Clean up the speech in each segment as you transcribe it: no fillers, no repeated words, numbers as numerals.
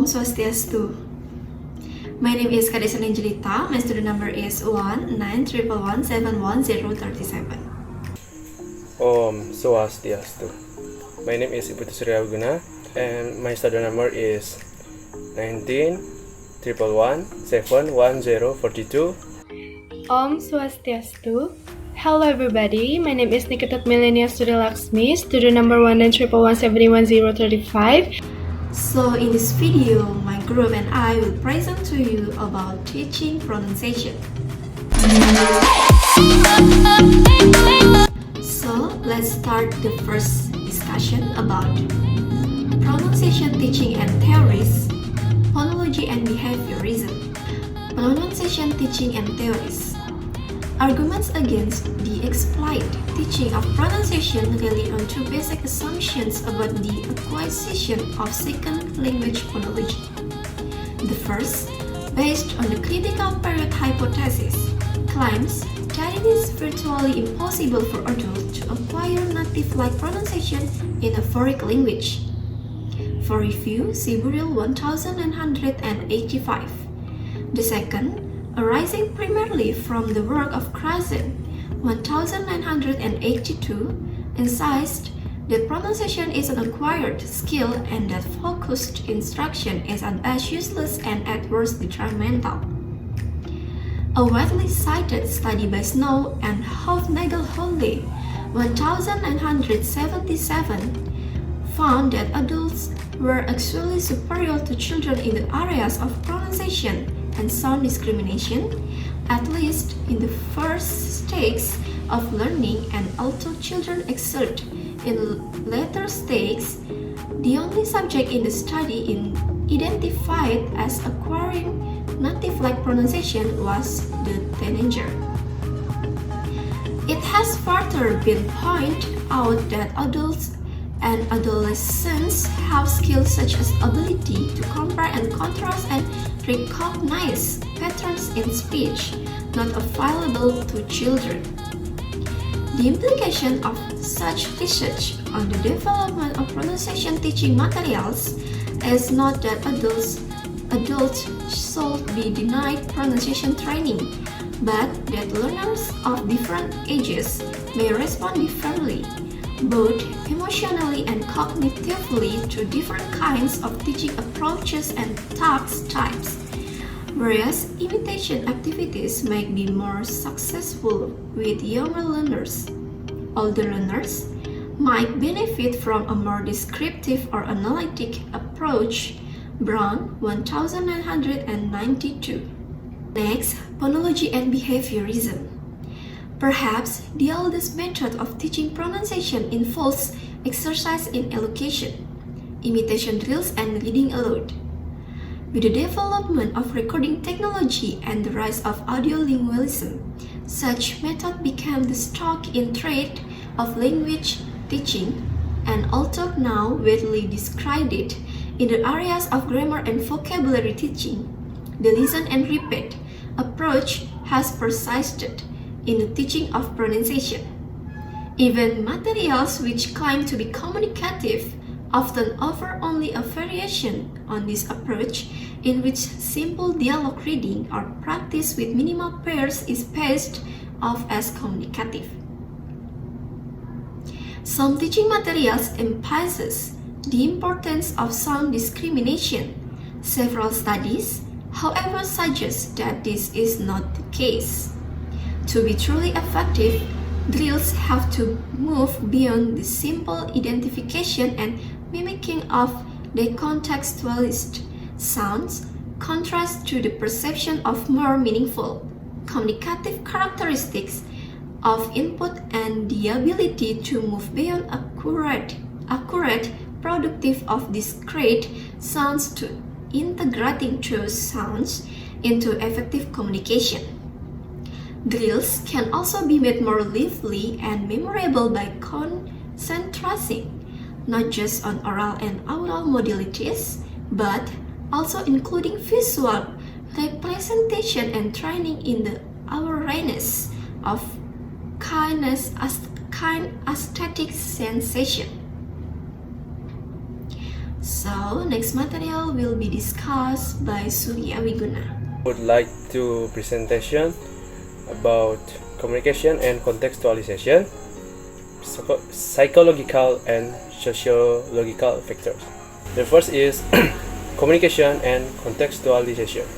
Swastiastu. My name is Kadesan Angelita. My student number is 19111711037. Om Swastiastu. My name is Ibu Surya Guna and my student number is 1911171042. Om Swastiastu. Hello everybody, my name is Nikita Millennial Student Laksmi, student number 19111711035. So in this video, my group and I will present to you about teaching pronunciation. So let's start the first discussion about pronunciation teaching and theories, phonology and behaviorism. Pronunciation teaching and theories. Arguments against the explicit teaching of pronunciation rely on two basic assumptions about the acquisition of second language phonology. The first, based on the critical period hypothesis, claims that it is virtually impossible for adults to acquire native-like pronunciation in a foreign language. For review, see Burrell 1185. The second, arising primarily from the work of Krasen 1982, insists that pronunciation is an acquired skill and that focused instruction is at best useless and at worst detrimental. A widely cited study by Snow and Hofnagel-Holle 1977 found that adults were actually superior to children in the areas of pronunciation and sound discrimination, at least in the first stage of learning, and although children excelled in later stages, the only subject in the study identified as acquiring native-like pronunciation was the teenager. It has further been pointed out that adults and adolescents have skills such as ability to compare and contrast and recognize patterns in speech, not available to children. The implication of such research on the development of pronunciation teaching materials is not that adults should be denied pronunciation training, but that learners of different ages may respond differently, both emotionally and cognitively, to different kinds of teaching approaches and task types. Whereas imitation activities might be more successful with younger learners, older learners might benefit from a more descriptive or analytic approach. Brown 1992. Next, phonology and behaviorism. Perhaps the oldest method of teaching pronunciation involves exercise in elocution, imitation drills, and reading aloud. With the development of recording technology and the rise of audiolingualism, such method became the stock in trade of language teaching, and although now widely discredited in the areas of grammar and vocabulary teaching, the listen and repeat approach has persisted in the teaching of pronunciation. Even materials which claim to be communicative often offer only a variation on this approach, in which simple dialogue reading or practice with minimal pairs is passed off as communicative. Some teaching materials emphasize the importance of sound discrimination. Several studies, however, suggest that this is not the case. To be truly effective, drills have to move beyond the simple identification and mimicking of decontextualized sounds, contrast to the perception of more meaningful, communicative characteristics of input and the ability to move beyond accurate, productive of discrete sounds to integrating those sounds into effective communication. Drills can also be made more lively and memorable by concentrating not just on oral and aural modalities, but also including visual representation and training in the awareness of kind aesthetic sensation. So So, next material will be discussed by Surya Wiguna. Would like to presentation about communication and contextualization, psychological and sociological factors. The first is communication and contextualization.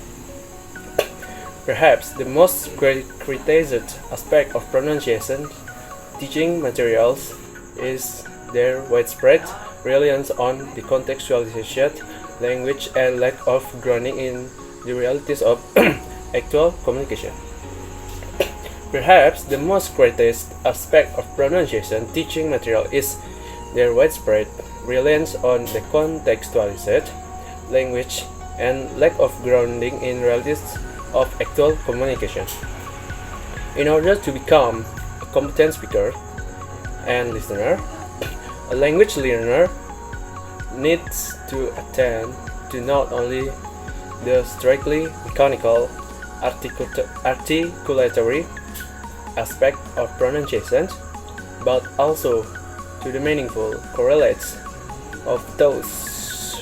Perhaps the most criticized aspect of pronunciation teaching materials is their widespread reliance on the contextualization language and lack of grounding in the realities of actual communication. Perhaps the most criticized aspect of pronunciation teaching material is their widespread reliance on the contextualized language and lack of grounding in realities of actual communication. In order to become a competent speaker and listener, a language learner needs to attend to not only the strictly mechanical articulatory aspect of pronunciation, but also to the meaningful correlates of those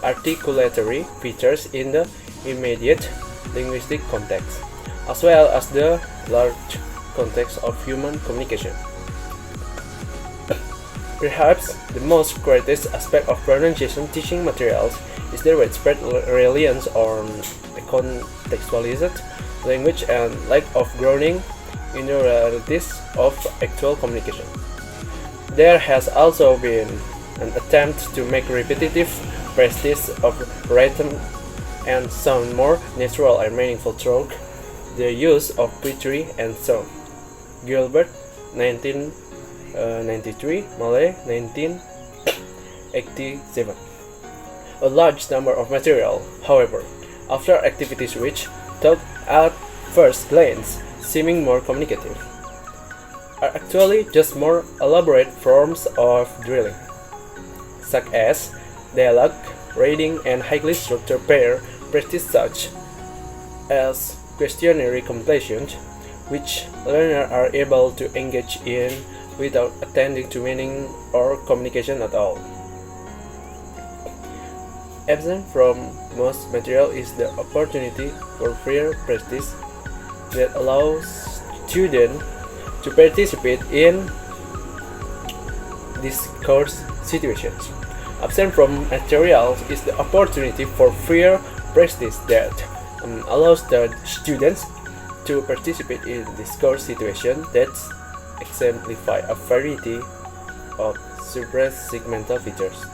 articulatory features in the immediate linguistic context, as well as the large context of human communication. Perhaps the most criticized aspect of pronunciation teaching materials is their widespread reliance on the contextualized language and lack of grounding in the realities of actual communication. There has also been an attempt to make repetitive practice of rhythm and sound more natural and meaningful through the use of poetry and song. Gilbert, 1993, Malay, 1987. A large number of material, however, after activities which, though at first glance seeming more communicative, are actually just more elaborate forms of drilling, such as dialogue, reading, and highly structured pair practice, such as questionnaire completion, which learners are able to engage in without attending to meaning or communication at all. Absent from most material is the opportunity for freer practice that allows students to participate in discourse situations. Absent from materials is the opportunity for freer practice that allows the students to participate in discourse situations that exemplify a variety of suprasegmental features,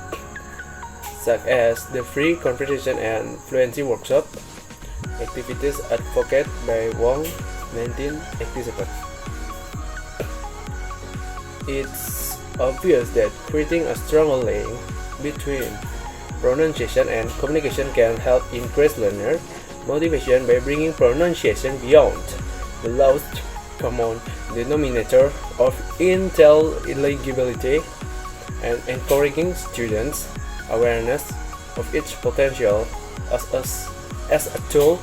such as the free conversation and fluency workshop activities advocated by Wong, 1987. It's obvious that creating a stronger link between pronunciation and communication can help increase learner motivation by bringing pronunciation beyond the lowest common denominator of intelligibility and encouraging students' awareness of its potential as a tool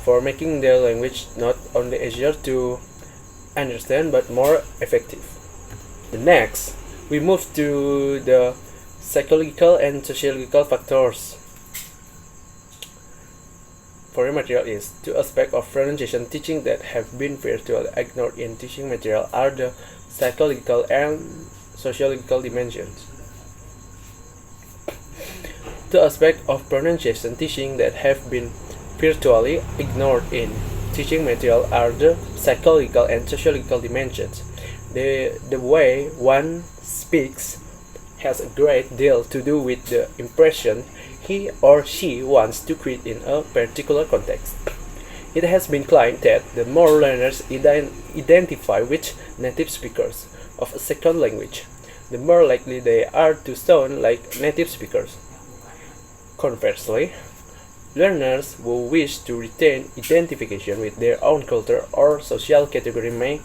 for making their language not only easier to understand but more effective. The next, we move to the psychological and sociological factors. For the material is two aspects of pronunciation teaching that have been virtually ignored in teaching material are the psychological and sociological dimensions. Two aspects of pronunciation teaching that have been virtually ignored in teaching material are the psychological and sociological dimensions. The way one speaks has a great deal to do with the impression he or she wants to create in a particular context. It has been claimed that the more learners identify with native speakers of a second language, the more likely they are to sound like native speakers. Conversely, learners who wish to retain identification with their own culture or social category may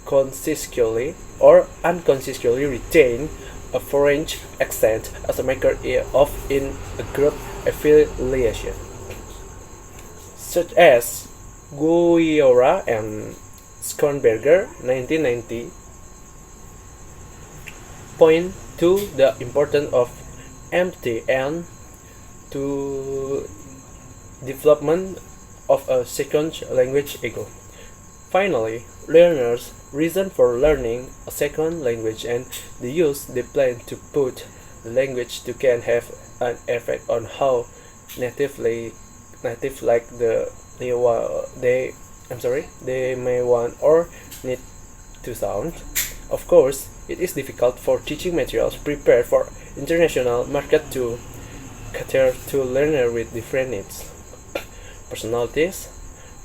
consciously or unconsciously retain a foreign accent as a marker of in a group affiliation, such as Guiora and Schonberger, 1990. Point to the importance of empathy and to development of a second language ego. Finally, learners' reason for learning a second language and the use they plan to put the language to can have an effect on how native like they may want or need to sound. Of course, it is difficult for teaching materials prepared for international market to cater to learners with different needs, personalities,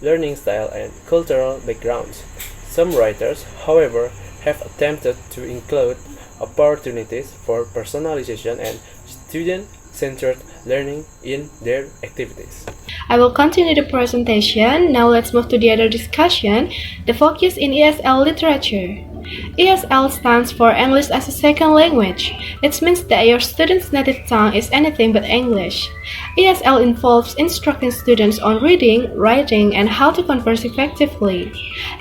learning style, and cultural backgrounds. Some writers, however, have attempted to include opportunities for personalization and student-centered learning in their activities. I will continue the presentation. Now let's move to the other discussion, the focus in ESL literature. ESL stands for English as a Second Language. It means that your student's native tongue is anything but English. ESL involves instructing students on reading, writing, and how to converse effectively.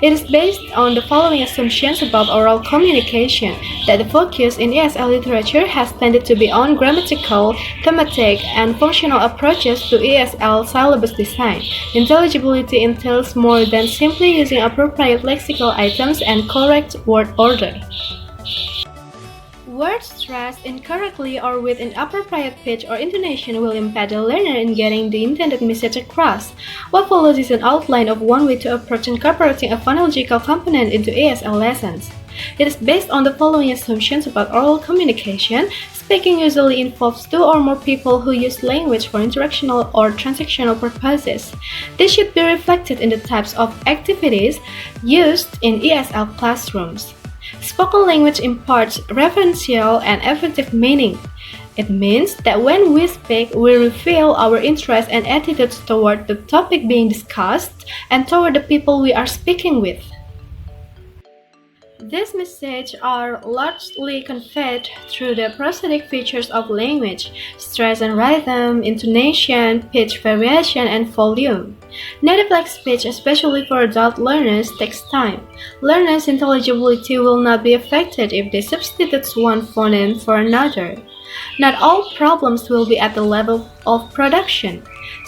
It is based on the following assumptions about oral communication: that the focus in ESL literature has tended to be on grammatical, thematic, and functional approaches to ESL syllabus design. Intelligibility entails more than simply using appropriate lexical items and correct word order. Words stressed incorrectly or with inappropriate pitch or intonation will impede the learner in getting the intended message across. What follows is an outline of one way to approach incorporating a phonological component into ESL lessons. It is based on the following assumptions about oral communication. Speaking usually involves two or more people who use language for interactional or transactional purposes. This should be reflected in the types of activities used in ESL classrooms. Spoken language imparts referential and affective meaning. It means that when we speak, we reveal our interests and attitudes toward the topic being discussed and toward the people we are speaking with. These messages are largely conveyed through the prosodic features of language: stress and rhythm, intonation, pitch variation, and volume. Native-like speech, especially for adult learners, takes time. Learners' intelligibility will not be affected if they substitute one phoneme for another. Not all problems will be at the level of production.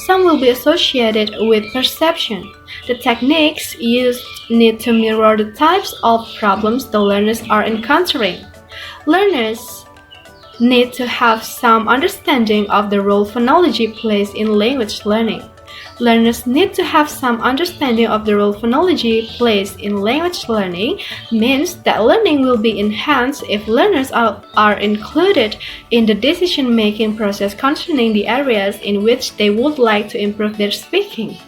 Some will be associated with perception. The techniques used need to mirror the types of problems the learners are encountering. Learners need to have some understanding of the role phonology plays in language learning. Learners need to have some understanding of the role phonology plays in language learning means that learning will be enhanced if learners are included in the decision-making process concerning the areas in which they would like to improve their speaking.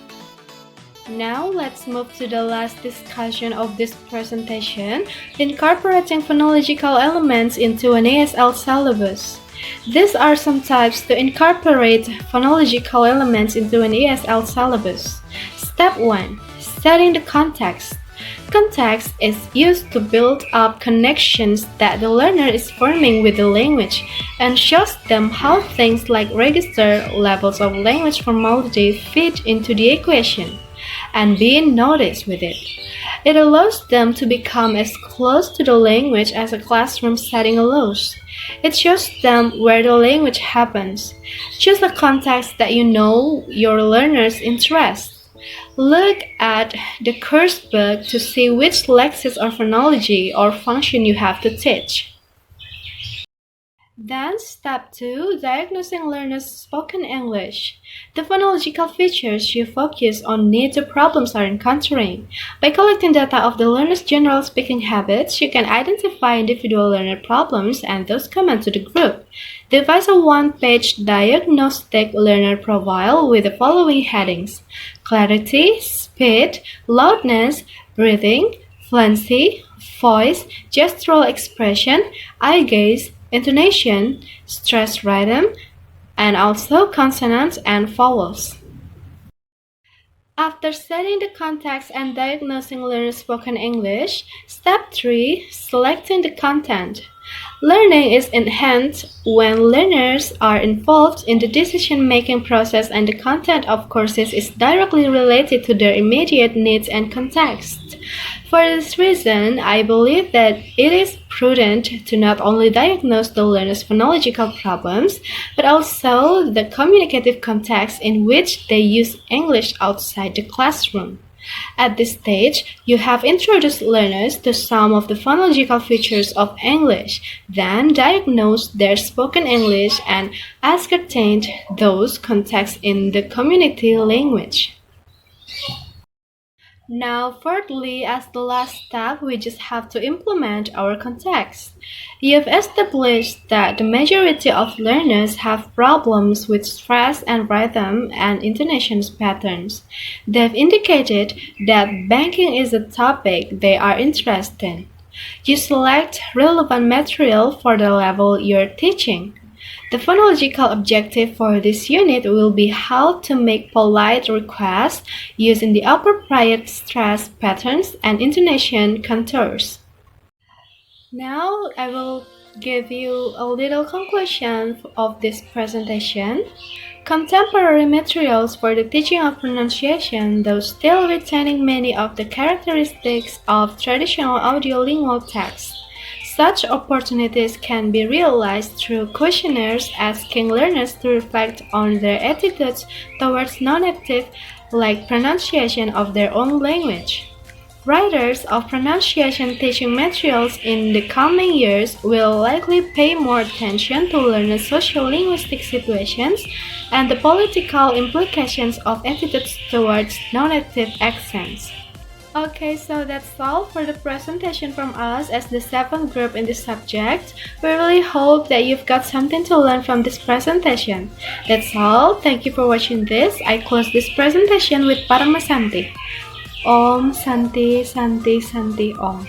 Now let's move to the last discussion of this presentation, incorporating phonological elements into an ESL syllabus. These are some types to incorporate phonological elements into an ESL syllabus. Step 1. Setting the context. Context is used to build up connections that the learner is forming with the language and shows them how things like register, levels of language formality fit into the equation and being noticed with it. It allows them to become as close to the language as a classroom setting allows. It shows them where the language happens. Choose a context that you know your learner's interest. Look at the course book to see which lexis or phonology or function you have to teach. Then, step 2, diagnosing learners' spoken English. The phonological features you focus on need the problems are encountering. By collecting data of the learner's general speaking habits, you can identify individual learner problems and those common to the group. Devise a one-page diagnostic learner profile with the following headings: clarity, speed, loudness, breathing, fluency, voice, gestural expression, eye gaze, intonation, stress rhythm, and also consonants and vowels. After setting the context and diagnosing learners' spoken English, step 3, selecting the content. Learning is enhanced when learners are involved in the decision-making process and the content of courses is directly related to their immediate needs and context. For this reason, I believe that it is prudent to not only diagnose the learner's phonological problems, but also the communicative context in which they use English outside the classroom. At this stage, you have introduced learners to some of the phonological features of English, then diagnosed their spoken English and ascertained those contexts in the community language. Now, thirdly, as the last step, we just have to implement our context. You've established that the majority of learners have problems with stress and rhythm and intonation patterns. They've indicated that banking is a topic they are interested in. You select relevant material for the level you're teaching. The phonological objective for this unit will be how to make polite requests using the appropriate stress patterns and intonation contours. Now I will give you a little conclusion of this presentation. Contemporary materials for the teaching of pronunciation, though still retaining many of the characteristics of traditional audiolingual texts. Such opportunities can be realized through questionnaires asking learners to reflect on their attitudes towards non-native like pronunciation of their own language. Writers of pronunciation teaching materials in the coming years will likely pay more attention to learners' social-linguistic situations and the political implications of attitudes towards non-native accents. Okay, so that's all for the presentation from us as the 7th group in this subject. We really hope that you've got something to learn from this presentation. That's all. Thank you for watching this. I close this presentation with Parama Santi. Om Santi Santi Santi Om.